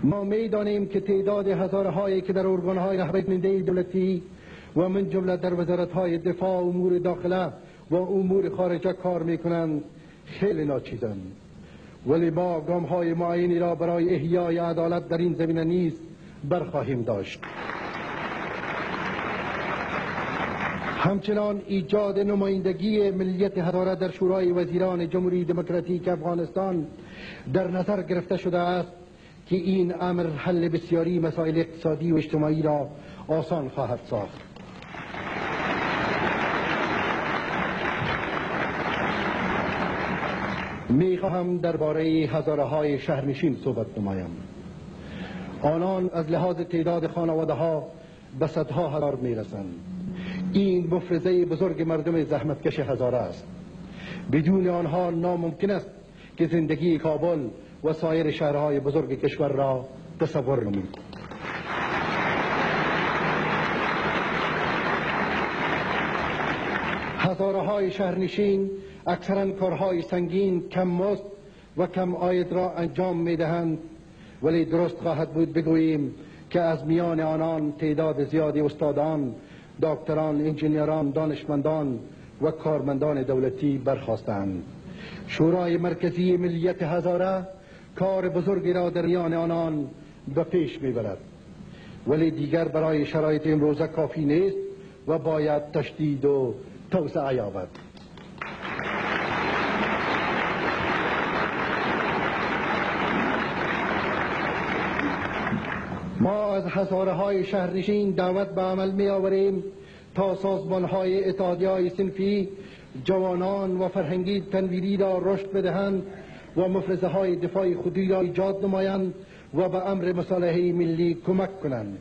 ما می‌دانیم که تعداد هزارهایی که در ارگان‌های رهبری دولتی و من جمله در وزارت‌های دفاع، امور داخله و امور خارجه کار می‌کنند خیلی ناچیزند، ولی ما گام‌های معینی را برای احیای عدالت در این زمینه نیز برخواهیم داشت. همچنان ایجاد نمایندگی ملیت هزاره در شورای وزیران جمهوری دموکراتیک افغانستان در نظر گرفته شده است که این امر حل بسیاری مسائل اقتصادی و اجتماعی را آسان خواهد ساخت. میخواهم درباره هزاره‌های شهرنشین صحبت نمایم. آنان از لحاظ تعداد خانواده ها به صدها هزار میرسند. این مفرزه بزرگ مردم زحمتکش هزاره است. بدون آنها ناممکن است که زندگی کابل و سایر شهرهای بزرگ کشور را تصور نماییم. هزاره‌های شهرنشین اکثرا کارهای سنگین، کم مزد و کم عاید را انجام میدهند، ولی درست خواهد بود بگوییم که از میان آنان تعداد زیادی استادان، دکتران، انجینیران، دانشمندان و کارمندان دولتی برخاستند. شورای مرکزی ملیت هزاره کار بزرگی را در میان آنان به پیش میبرد، ولی دیگر برای شرایط امروزه کافی نیست و باید تشدید و توسعه یابد. ما از هزاره‌های شهرنشین دعوت به عمل می آوریم تا سازمان‌های اتحادیه‌های صنفی جوانان و فرهنگی تنویری را رشد بدهند و مفرزه‌های دفاع خودی را ایجاد نمایند و به امر مصالحه ملی کمک کنند.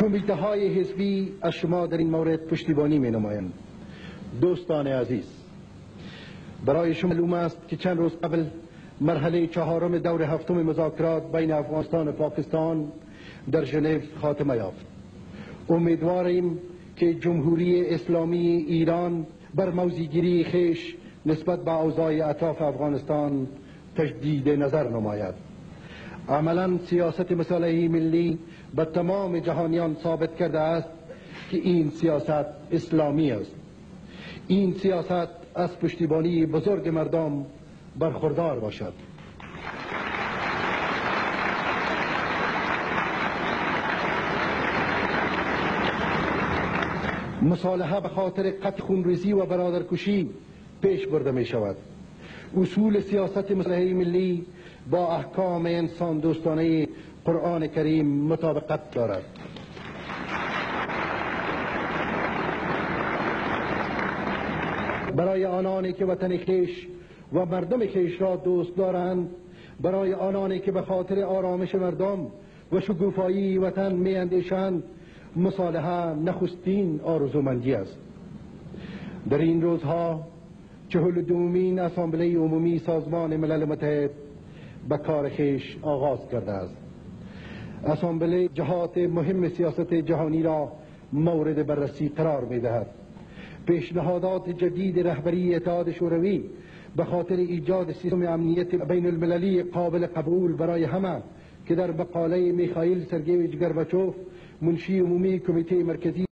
کمیته‌های حزبی از شما در این مورد پشتیبانی می نمایند. دوستان عزیز، برای شما معلوم است که چند روز قبل مرحله چهارم دور هفتم مذاکرات بین افغانستان و پاکستان در ژنو خاتمه یافت. امیدواریم که جمهوری اسلامی ایران بر موضع‌گیری خویش نسبت به اوضاع اطراف افغانستان تجدید نظر نماید. عملا سیاست مصالحه ملی به تمام جهانیان ثابت کرده است که این سیاست اسلامی است. این سیاست از پشتیبانی بزرگ مردم برخوردار باشد. مصالحه به خاطر قطع خونریزی و برادرکشی پیش برده می شود. اصول سیاست مصالحه ملی با احکام انسان دوستانه قرآن کریم مطابقت دارد. برای آنانی که وطن خویش و مردم خویش را دوست دارند، برای آنانی که به خاطر آرامش مردم و شکوفایی وطن می اندیشند، مصالحه نخستین آرزومندی است. در این روزها 42مین اسامبله عمومی سازمان ملل متحد به کار خویش آغاز کرده است. اسامبله جهات مهم سیاست جهانی را مورد بررسی قرار می دهد. پیشنهادات جدید رهبری اتحاد شوروی به خاطر ایجاد سیستم امنیت بین المللی قابل قبول برای همه که در مقاله میخائیل سرگیویچ گورباچوف منشی عمومی کمیته مرکزی